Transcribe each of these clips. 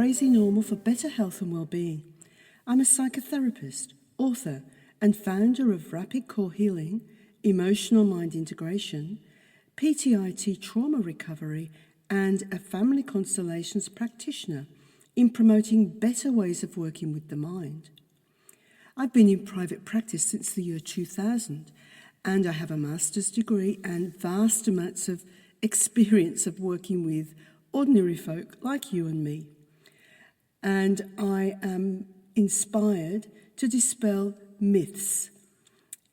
Crazy Normal for better health and well-being. I'm a psychotherapist, author, and founder of Rapid Core Healing, Emotional Mind Integration, PTIT trauma recovery, and a family constellations practitioner in promoting better ways of working with the mind. I've been in private practice since the year 2000, and I have a master's degree and vast amounts of experience of working with ordinary folk like you and me. And I am inspired to dispel myths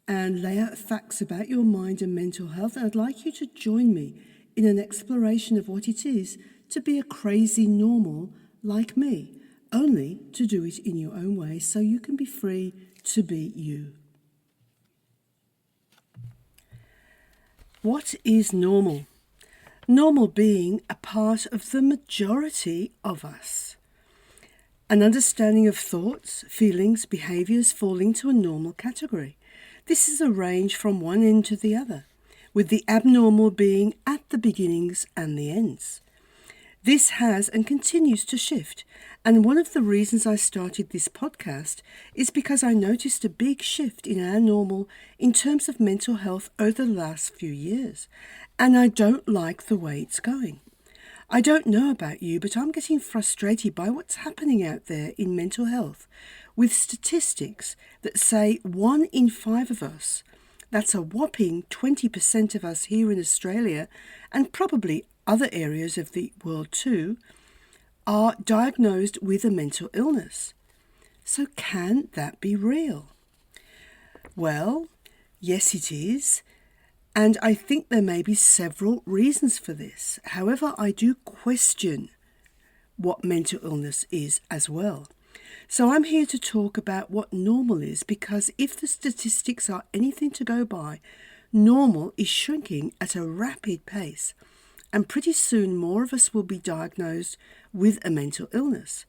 and lay out facts about your mind and mental health. And I'd like you to join me in an exploration of what it is to be a crazy normal like me, only to do it in your own way so you can be free to be you. What is normal? Normal being a part of the majority of us. An understanding of thoughts, feelings, behaviours fall into a normal category. This is a range from one end to the other, with the abnormal being at the beginnings and the ends. This has and continues to shift, and one of the reasons I started this podcast is because I noticed a big shift in our normal in terms of mental health over the last few years, and I don't like the way it's going. I don't know about you, but I'm getting frustrated by what's happening out there in mental health, with statistics that say 1 in 5 of us, that's a whopping 20% of us here in Australia, and probably other areas of the world too, are diagnosed with a mental illness. So can that be real? Well, yes it is, and I think there may be several reasons for this. However, I do question what mental illness is as well. So I'm here to talk about what normal is, because if the statistics are anything to go by, normal is shrinking at a rapid pace. And pretty soon more of us will be diagnosed with a mental illness.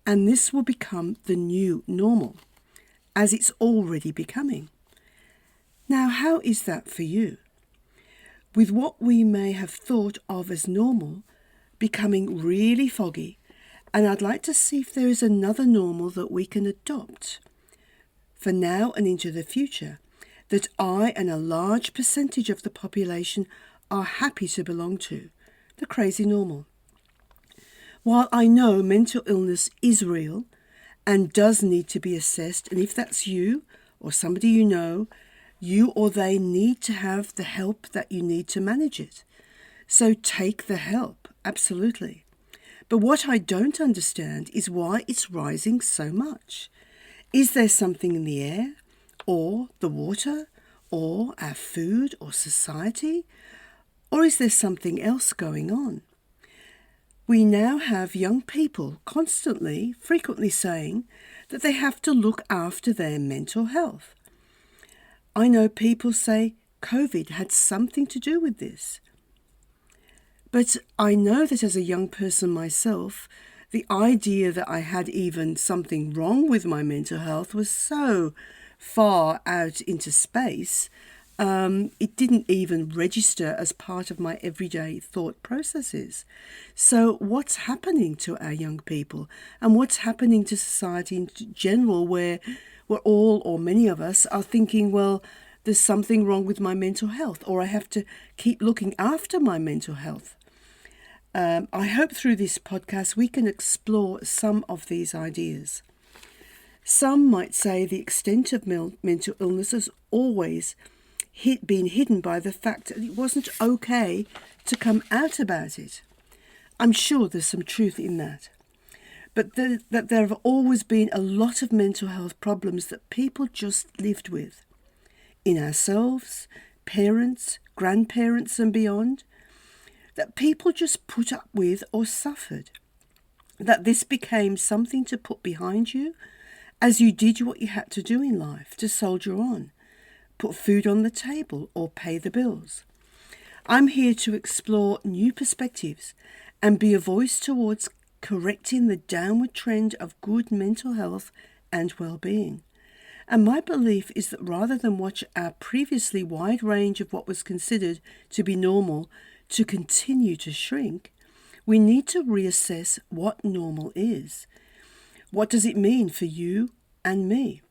And this will become the new normal, as it's already becoming. Now, how is that for you? With what we may have thought of as normal becoming really foggy, and I'd like to see if there is another normal that we can adopt for now and into the future, that I and a large percentage of the population are happy to belong to, the crazy normal. While I know mental illness is real and does need to be assessed, and if that's you or somebody you know, you or they need to have the help that you need to manage it. So take the help, absolutely. But what I don't understand is why it's rising so much. Is there something in the air, or the water, or our food, or society? Or is there something else going on? We now have young people constantly, frequently saying that they have to look after their mental health. I know people say COVID had something to do with this. But I know that as a young person myself, the idea that I had even something wrong with my mental health was so far out into space, it didn't even register as part of my everyday thought processes. So what's happening to our young people, and what's happening to society in general, where we're all, or many of us, are thinking, well, there's something wrong with my mental health, or I have to keep looking after my mental health. I hope through this podcast we can explore some of these ideas. Some might say the extent of mental illness has always been hidden by the fact that it wasn't okay to come out about it. I'm sure there's some truth in that. But that there have always been a lot of mental health problems that people just lived with. In ourselves, parents, grandparents and beyond, that people just put up with or suffered. That this became something to put behind you as you did what you had to do in life to soldier on, put food on the table or pay the bills. I'm here to explore new perspectives and be a voice towards correcting the downward trend of good mental health and well-being. And my belief is that rather than watch our previously wide range of what was considered to be normal to continue to shrink, we need to reassess what normal is. What does it mean for you and me?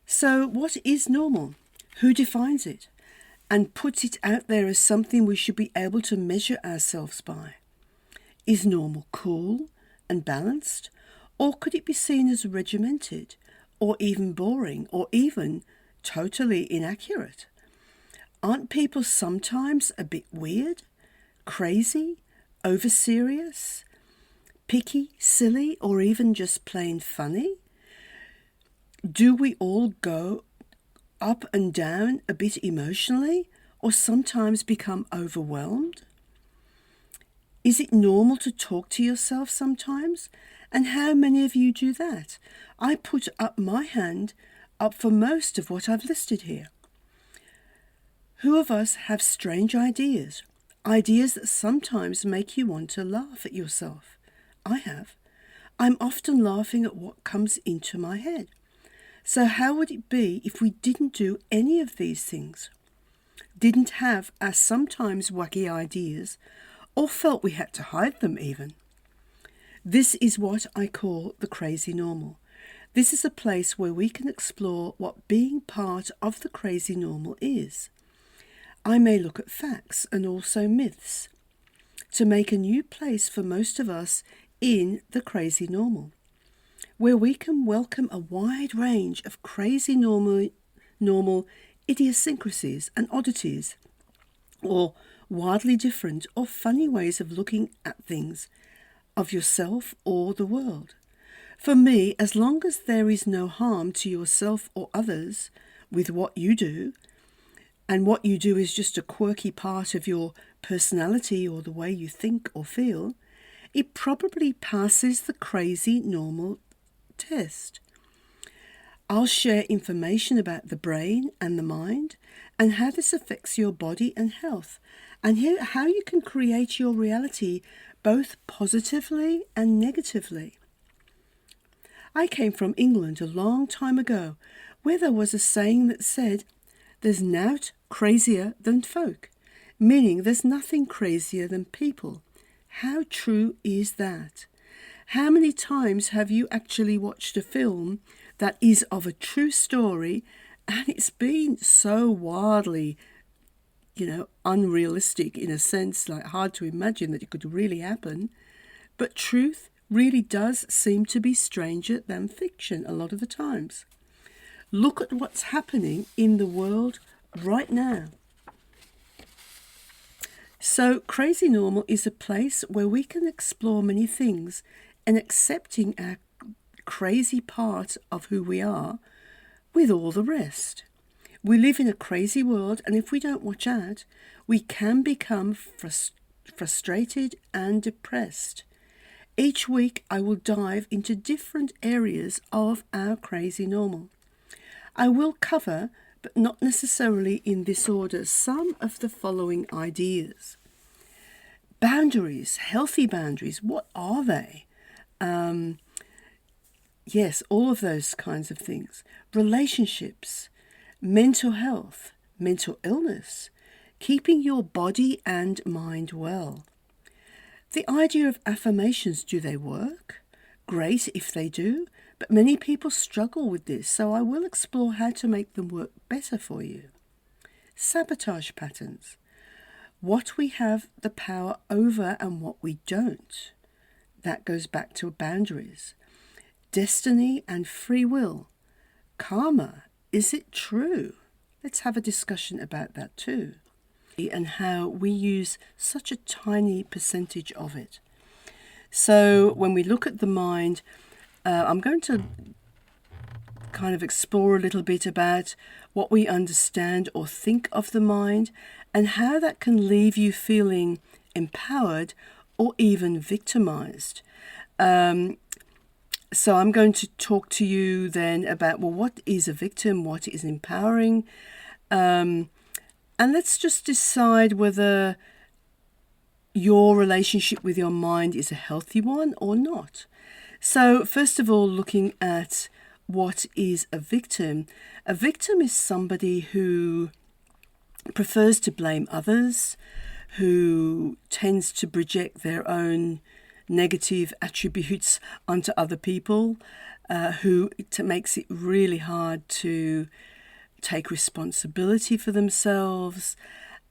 So, what is normal? Who defines it and puts it out there as something we should be able to measure ourselves by? Is normal cool and balanced, or could it be seen as regimented, or even boring, or even totally inaccurate? Aren't people sometimes a bit weird, crazy, over-serious, picky, silly, or even just plain funny? Do we all go up and down a bit emotionally, or sometimes become overwhelmed? Is it normal to talk to yourself sometimes? And how many of you do that? I put up my hand up for most of what I've listed here. Who of us have strange ideas? Ideas that sometimes make you want to laugh at yourself. I have. I'm often laughing at what comes into my head. So how would it be if we didn't do any of these things? Didn't have our sometimes wacky ideas, or felt we had to hide them even? This is what I call the crazy normal. This is a place where we can explore what being part of the crazy normal is. I may look at facts and also myths to make a new place for most of us in the crazy normal, where we can welcome a wide range of crazy normal idiosyncrasies and oddities, or wildly different or funny ways of looking at things, of yourself or the world. For me, as long as there is no harm to yourself or others with what you do, and what you do is just a quirky part of your personality or the way you think or feel, it probably passes the crazy normal test. I'll share information about the brain and the mind and how this affects your body and health, and how you can create your reality both positively and negatively. I came from England a long time ago, where there was a saying that said, "There's nowt crazier than folk," meaning there's nothing crazier than people. How true is that? How many times have you actually watched a film that is of a true story and it's been so wildly, unrealistic in a sense, like hard to imagine that it could really happen, but truth really does seem to be stranger than fiction a lot of the times. Look at what's happening in the world right now. So Crazy Normal is a place where we can explore many things and accepting our crazy part of who we are with all the rest. We live in a crazy world, and if we don't watch out, we can become frustrated and depressed. Each week I will dive into different areas of our crazy normal. I will cover, but not necessarily in this order, some of the following ideas. Boundaries, healthy boundaries, what are they? Yes, all of those kinds of things. Relationships, mental health, mental illness, keeping your body and mind well. The idea of affirmations, do they work? Great if they do, but many people struggle with this, so I will explore how to make them work better for you. Sabotage patterns, what we have the power over and what we don't. That goes back to boundaries. Destiny and free will. Karma, is it true? Let's have a discussion about that too, and how we use such a tiny percentage of it. So when we look at the mind, I'm going to kind of explore a little bit about what we understand or think of the mind and how that can leave you feeling empowered or even victimized. So I'm going to talk to you then about, what is a victim, what is empowering, and let's just decide whether your relationship with your mind is a healthy one or not. So first of all, looking at what is a victim. A victim is somebody who prefers to blame others, who tends to project their own negative attributes onto other people, who it makes it really hard to take responsibility for themselves,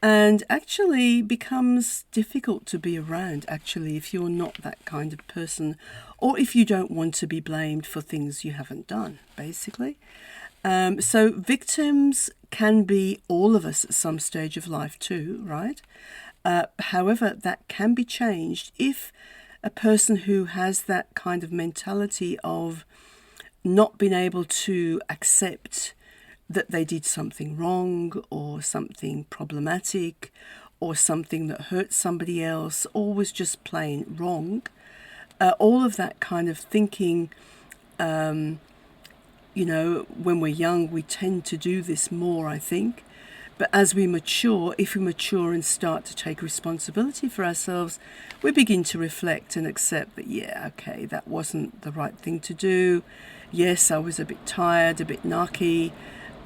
and actually becomes difficult to be around, actually, if you're not that kind of person, or if you don't want to be blamed for things you haven't done, basically. So victims can be all of us at some stage of life too, right? However, that can be changed if a person who has that kind of mentality of not being able to accept that they did something wrong or something problematic or something that hurt somebody else or was just plain wrong, all of that kind of thinking, when we're young, we tend to do this more, I think. But as we mature, if we mature and start to take responsibility for ourselves, we begin to reflect and accept that, okay, that wasn't the right thing to do. Yes, I was a bit tired, a bit narky,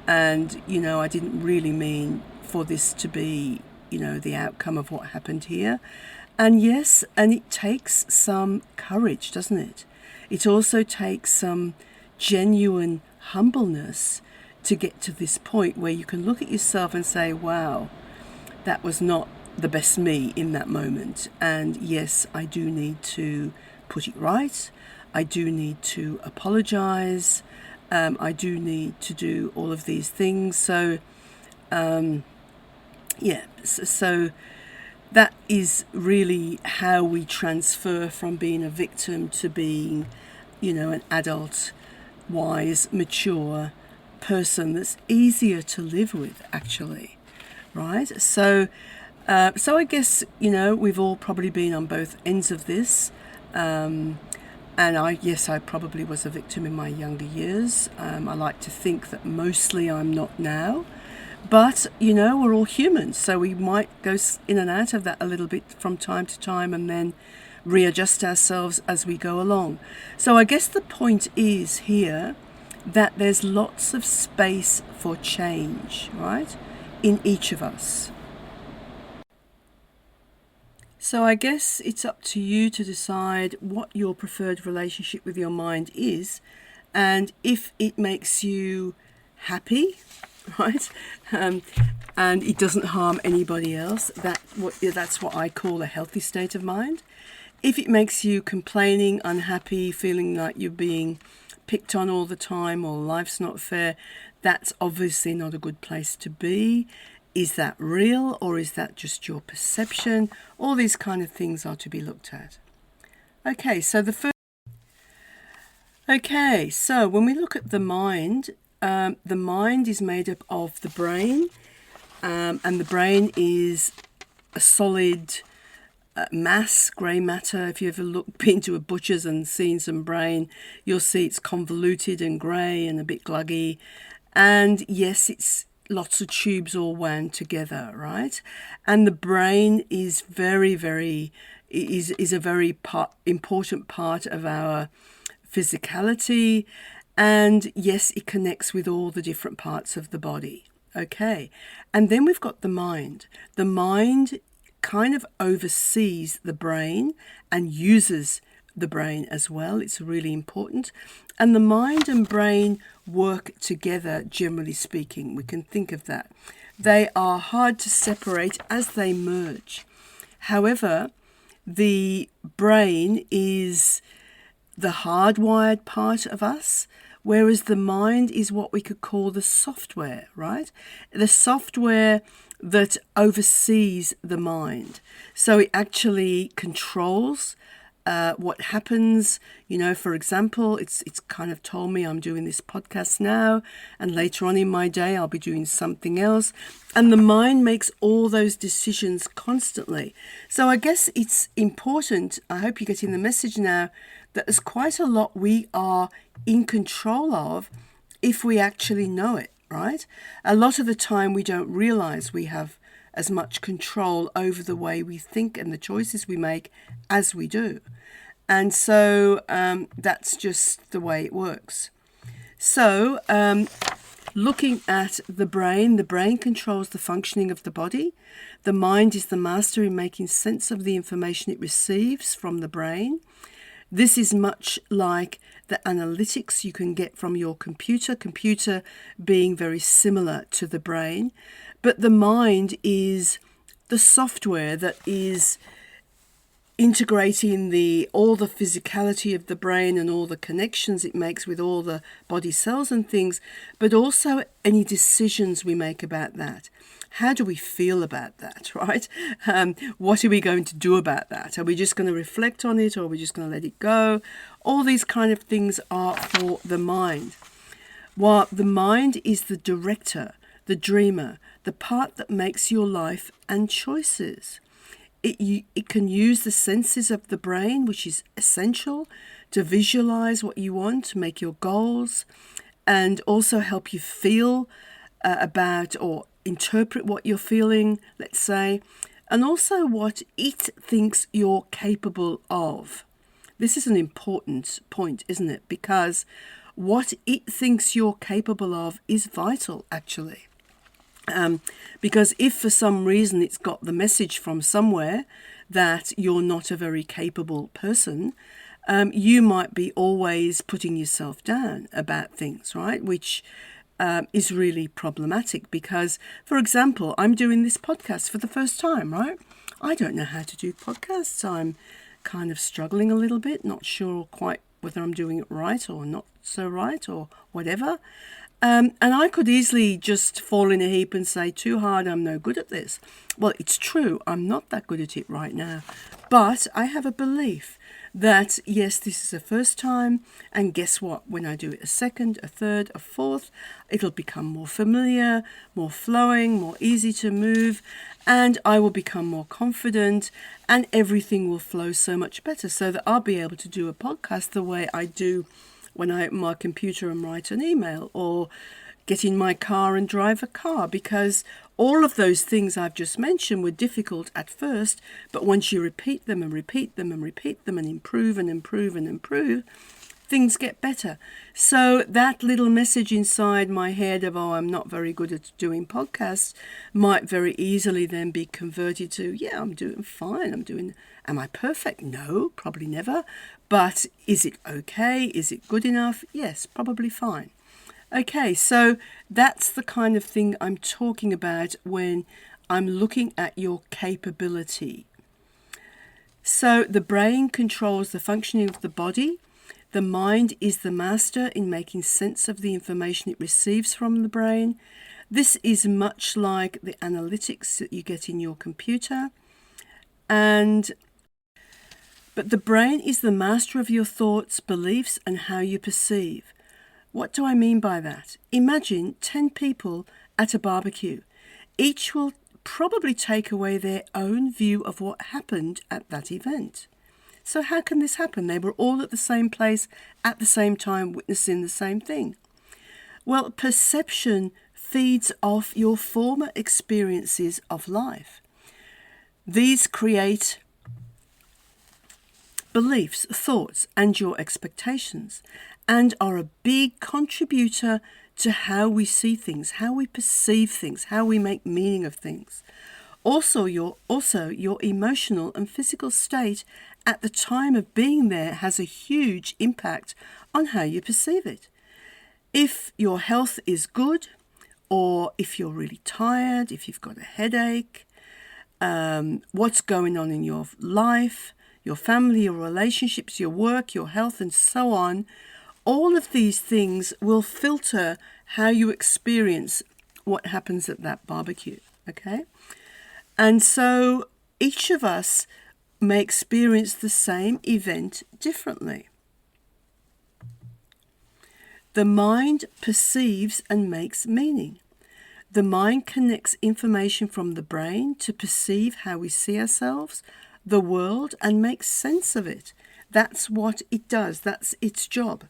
and, I didn't really mean for this to be, the outcome of what happened here. And yes, and it takes some courage, doesn't it? It also takes some genuine humbleness to get to this point where you can look at yourself and say, wow, that was not the best me in that moment. And yes, I do need to put it right. I do need to apologize. I do need to do all of these things. So, so that is really how we transfer from being a victim to being, an adult, wise, mature person that's easier to live with, actually, right? So I guess, we've all probably been on both ends of this. And I probably was a victim in my younger years. I like to think that mostly I'm not now. But, we're all humans, so we might go in and out of that a little bit from time to time and then readjust ourselves as we go along. So I guess the point is here that there's lots of space for change, right, in each of us. So I guess it's up to you to decide what your preferred relationship with your mind is, and if it makes you happy, right, and it doesn't harm anybody else, that's what I call a healthy state of mind. If it makes you complaining, unhappy, feeling like you're being picked on all the time or life's not fair, that's obviously not a good place to be. Is that real, or is that just your perception? All these kind of things are to be looked at. Okay, so when we look at the mind is made up of the brain, and the brain is a solid mass, grey matter. If you ever been to a butcher's and seen some brain, you'll see it's convoluted and grey and a bit gluggy. And yes, it's lots of tubes all wound together, right? And the brain is very, very, is a very important part of our physicality. And yes, it connects with all the different parts of the body. Okay. And then we've got the mind. The mind kind of oversees the brain and uses the brain as well. It's really important. And the mind and brain work together, generally speaking. We can think of that. They are hard to separate as they merge. However, the brain is the hardwired part of us, whereas the mind is what we could call the software, right? The software that oversees the mind. So it actually controls what happens. For example, it's kind of told me I'm doing this podcast now, and later on in my day I'll be doing something else, and the mind makes all those decisions constantly. So I guess it's important, I hope you're getting the message now, that there's quite a lot we are in control of if we actually know it, right? A lot of the time we don't realize we have as much control over the way we think and the choices we make as we do. And so that's just the way it works. So looking at the brain controls the functioning of the body. The mind is the master in making sense of the information it receives from the brain. This is much like the analytics you can get from your computer being very similar to the brain. But the mind is the software that is integrating all the physicality of the brain and all the connections it makes with all the body cells and things, but also any decisions we make about that. How do we feel about that, right? What are we going to do about that? Are we just going to reflect on it, or are we just going to let it go? All these kind of things are for the mind. While the mind is the director, the dreamer, the part that makes your life and choices. It can use the senses of the brain, which is essential to visualize what you want, to make your goals, and also help you feel about or interpret what you're feeling, let's say, and also what it thinks you're capable of. This is an important point, isn't it? Because what it thinks you're capable of is vital, actually. Because if for some reason it's got the message from somewhere that you're not a very capable person, you might be always putting yourself down about things, right? Which is really problematic because, for example, I'm doing this podcast for the first time, right? I don't know how to do podcasts. I'm kind of struggling a little bit, not sure quite whether I'm doing it right or not so right or whatever. And I could easily just fall in a heap and say, too hard, I'm no good at this. Well, it's true, I'm not that good at it right now. But I have a belief that, yes, this is the first time. And guess what? When I do it a second, a third, a fourth, it'll become more familiar, more flowing, more easy to move. And I will become more confident and everything will flow so much better so that I'll be able to do a podcast the way I do when I open my computer and write an email or get in my car and drive a car, because all of those things I've just mentioned were difficult at first, but once you repeat them and repeat them and repeat them and improve and improve and improve, things get better. So that little message inside my head of, oh, I'm not very good at doing podcasts, might very easily then be converted to, yeah, I'm doing fine. Am I perfect? No, probably never. But is it okay? Is it good enough? Yes, probably fine. Okay, so that's the kind of thing I'm talking about when I'm looking at your capability. So the brain controls the functioning of the body. The mind is the master in making sense of the information it receives from the brain. This is much like the analytics that you get in your computer. But the brain is the master of your thoughts, beliefs, and how you perceive. What do I mean by that? Imagine 10 people at a barbecue. Each will probably take away their own view of what happened at that event. So how can this happen? They were all at the same place at the same time, witnessing the same thing. Well, perception feeds off your former experiences of life. These create beliefs, thoughts, and your expectations, and are a big contributor to how we see things, how we perceive things, how we make meaning of things. Also your emotional and physical state at the time of being there has a huge impact on how you perceive it. If your health is good, or if you're really tired, if you've got a headache, what's going on in your life, your family, your relationships, your work, your health, and so on, all of these things will filter how you experience what happens at that barbecue, okay? And so each of us may experience the same event differently. The mind perceives and makes meaning. The mind connects information from the brain to perceive how we see ourselves, the world, and make sense of it. That's what it does. That's its job.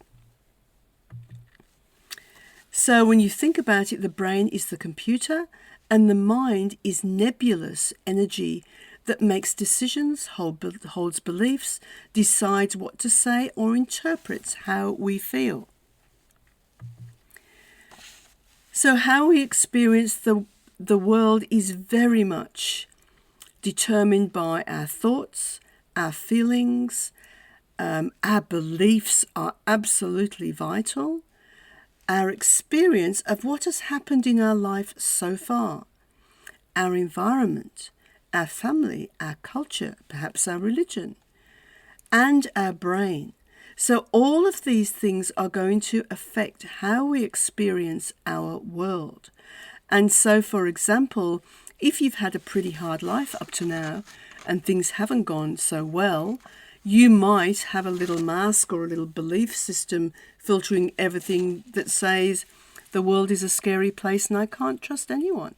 So when you think about it, the brain is the computer and the mind is nebulous energy that makes decisions, holds beliefs, decides what to say, or interprets how we feel. So how we experience the world is very much determined by our thoughts, our feelings. Our beliefs are absolutely vital. Our experience of what has happened in our life so far, our environment, our family, our culture, perhaps our religion, and our brain. So all of these things are going to affect how we experience our world. And so, for example, if you've had a pretty hard life up to now and things haven't gone so well, you might have a little mask or a little belief system filtering everything that says the world is a scary place and I can't trust anyone.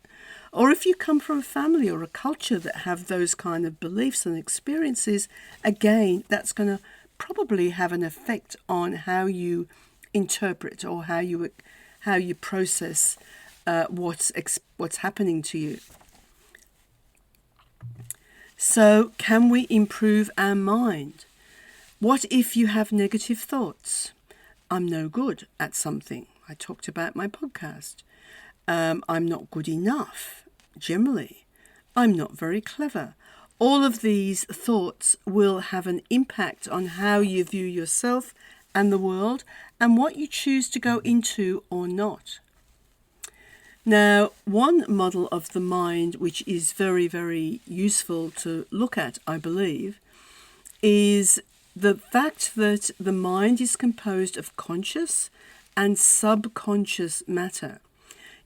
Or if you come from a family or a culture that have those kind of beliefs and experiences, again, that's going to probably have an effect on how you interpret or how you process what's happening to you. So, can we improve our mind? What if you have negative thoughts? I'm no good at something. I talked about my podcast. I'm not good enough, generally. I'm not very clever. All of these thoughts will have an impact on how you view yourself and the world and what you choose to go into or not. Now, one model of the mind which is very, very useful to look at, I believe, is the fact that the mind is composed of conscious and subconscious matter.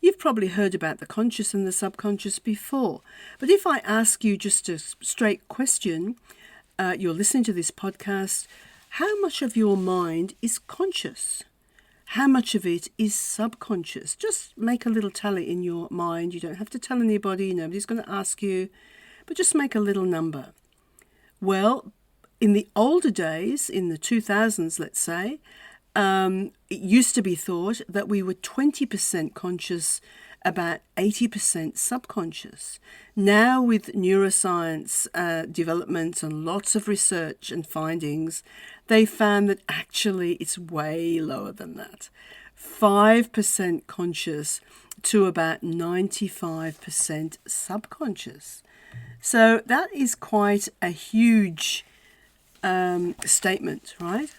You've probably heard about the conscious and the subconscious before, but if I ask you just a straight question, you're listening to this podcast, how much of your mind is conscious? How much of it is subconscious? Just make a little tally in your mind. You don't have to tell anybody. Nobody's going to ask you. But just make a little number. Well, in the older days, in the 2000s, let's say, it used to be thought that we were 20% conscious, about 80% subconscious. Now, with neuroscience development and lots of research and findings, they found that actually it's way lower than that. 5% conscious to about 95% subconscious. So that is quite a huge statement, right?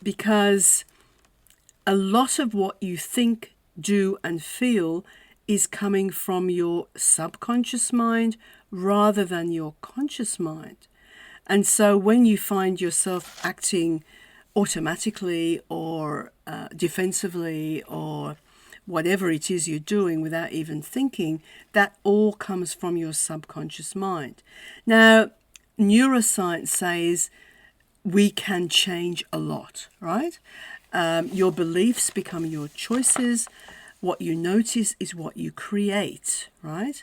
Because a lot of what you think, do and feel is coming from your subconscious mind rather than your conscious mind. And so when you find yourself acting automatically or defensively or whatever it is you're doing without even thinking, that all comes from your subconscious mind. Now, neuroscience says we can change a lot, right? Your beliefs become your choices. What you notice is what you create, right?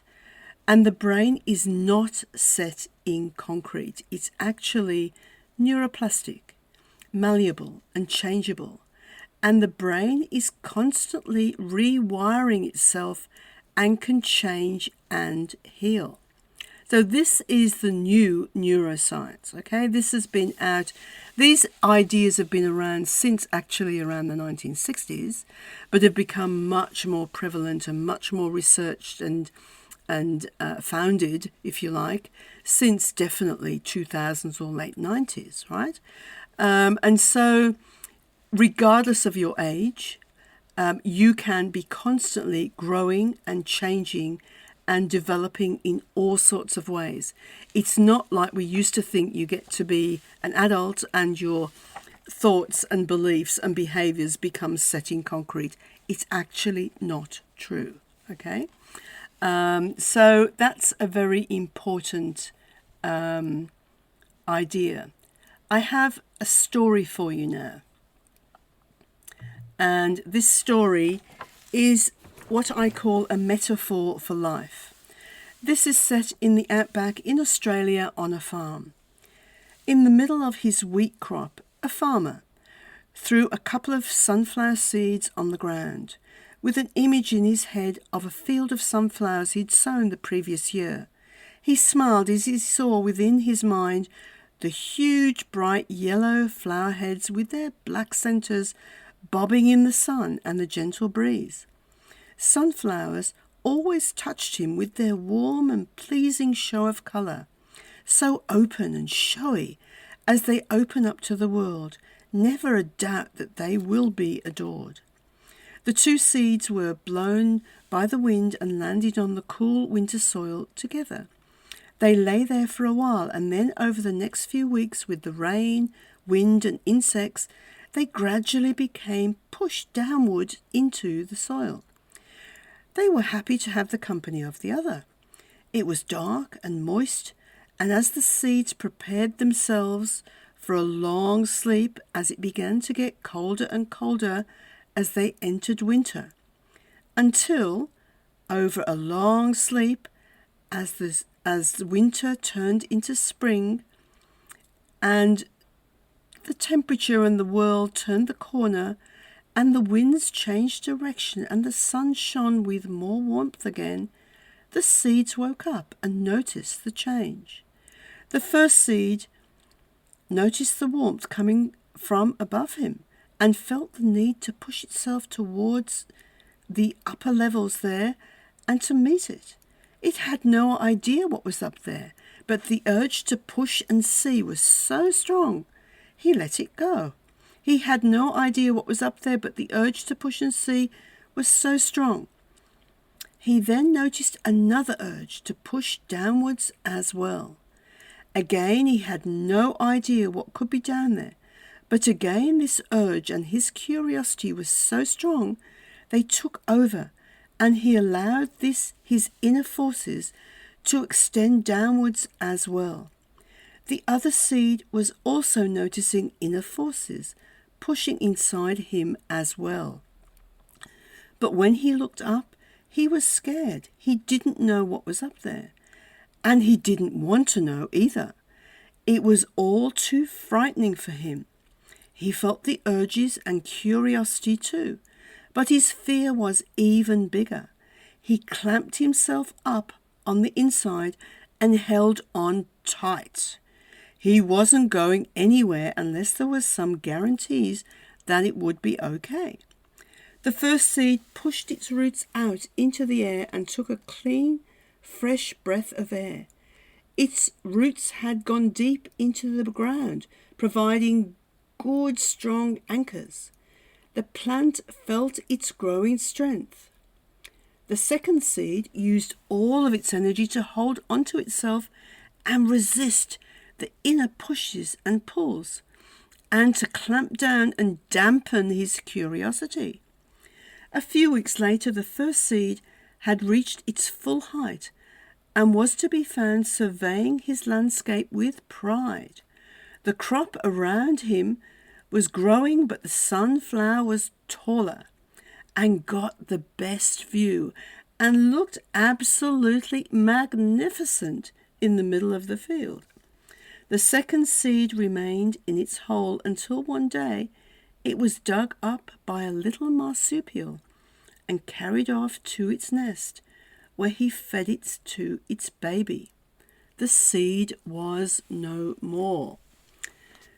And the brain is not set in concrete. It's actually neuroplastic, malleable and changeable. And the brain is constantly rewiring itself and can change and heal. So this is the new neuroscience, okay? This has been out, these ideas have been around since actually around the 1960s, but have become much more prevalent and much more researched and founded, if you like, since definitely 2000s or late 90s, right? And so regardless of your age, you can be constantly growing and changing and developing in all sorts of ways. It's not like we used to think you get to be an adult and your thoughts and beliefs and behaviors become set in concrete. It's actually not true, okay? So that's a very important idea. I have a story for you now. And this story is what I call a metaphor for life. This is set in the outback in Australia on a farm. In the middle of his wheat crop, a farmer threw a couple of sunflower seeds on the ground with an image in his head of a field of sunflowers he'd sown the previous year. He smiled as he saw within his mind the huge bright yellow flower heads with their black centres bobbing in the sun and the gentle breeze. Sunflowers always touched him with their warm and pleasing show of colour, so open and showy as they open up to the world, never a doubt that they will be adored. The two seeds were blown by the wind and landed on the cool winter soil together. They lay there for a while, and then over the next few weeks, with the rain, wind and insects, they gradually became pushed downward into the soil. They were happy to have the company of the other. It was dark and moist, and as the seeds prepared themselves for a long sleep, as it began to get colder and colder as they entered winter, until, over a long sleep, as the winter turned into spring, and the temperature in the world turned the corner, and the winds changed direction, and the sun shone with more warmth again, the seeds woke up and noticed the change. The first seed noticed the warmth coming from above him and felt the need to push itself towards the upper levels there and to meet it. It had no idea what was up there, but the urge to push and see was so strong, he let it go. He had no idea what was up there, but the urge to push and see was so strong. He then noticed another urge to push downwards as well. Again, he had no idea what could be down there, but again this urge and his curiosity was so strong, they took over, and he allowed his inner forces to extend downwards as well. The other seed was also noticing inner forces pushing inside him as well. But when he looked up, he was scared. He didn't know what was up there, and he didn't want to know either. It was all too frightening for him. He felt the urges and curiosity too, but his fear was even bigger. He clamped himself up on the inside and held on tight. He wasn't going anywhere unless there was some guarantees that it would be okay. The first seed pushed its roots out into the air and took a clean, fresh breath of air. Its roots had gone deep into the ground, providing good, strong anchors. The plant felt its growing strength. The second seed used all of its energy to hold onto itself and resist the inner pushes and pulls, and to clamp down and dampen his curiosity. A few weeks later, the first seed had reached its full height and was to be found surveying his landscape with pride. The crop around him was growing, but the sunflower was taller and got the best view and looked absolutely magnificent in the middle of the field. The second seed remained in its hole until one day it was dug up by a little marsupial and carried off to its nest, where he fed it to its baby. The seed was no more.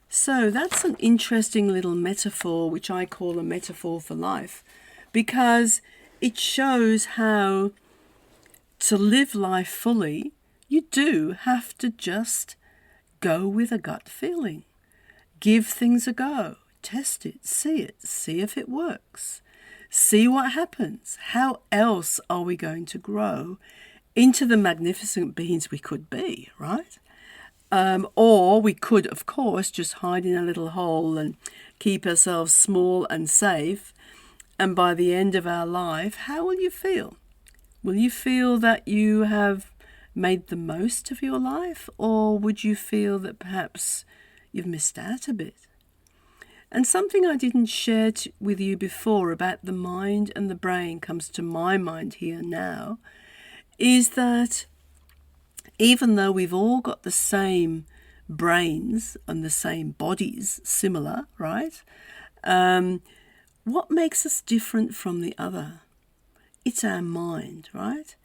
So that's an interesting little metaphor, which I call a metaphor for life, because it shows how to live life fully, you do have to just go with a gut feeling. Give things a go. Test it. See if it works. See what happens. How else are we going to grow into the magnificent beings we could be, right? Or we could, of course, just hide in a little hole and keep ourselves small and safe. And by the end of our life, how will you feel? Will you feel that you have made the most of your life, or would you feel that perhaps you've missed out a bit? And something I didn't share with you before about the mind and the brain comes to my mind here now, is that even though we've all got the same brains and the same bodies, similar, right? What makes us different from the other? It's our mind, right?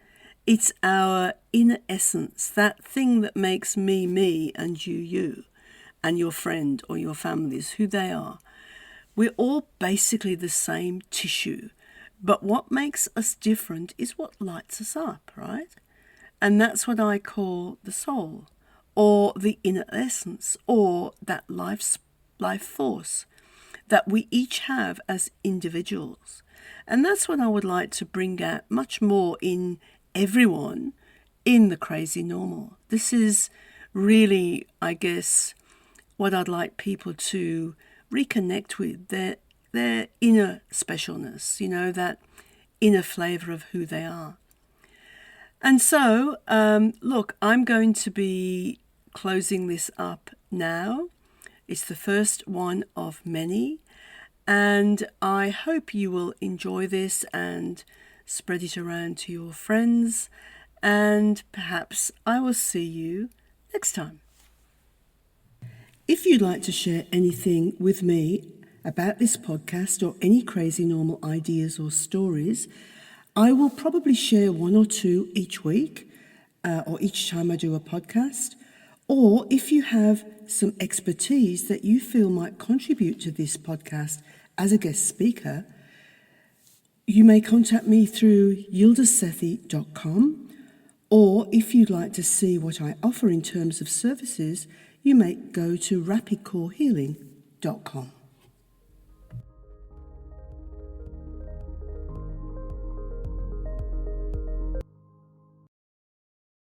It's our inner essence, that thing that makes me, and you, and your friend or your family is who they are. We're all basically the same tissue, but what makes us different is what lights us up, right? And that's what I call the soul, or the inner essence, or that life force that we each have as individuals. And that's what I would like to bring out much more in everyone in the crazy normal. This is really, I guess, what I'd like people to reconnect with, their inner specialness, that inner flavour of who they are. And so, look, I'm going to be closing this up now. It's the first one of many, and I hope you will enjoy this and spread it around to your friends, and perhaps I will see you next time. If you'd like to share anything with me about this podcast or any crazy normal ideas or stories, I will probably share one or two each week or each time I do a podcast. Or if you have some expertise that you feel might contribute to this podcast as a guest speaker, you may contact me through yildizsethi.com, or if you'd like to see what I offer in terms of services, you may go to rapidcorehealing.com.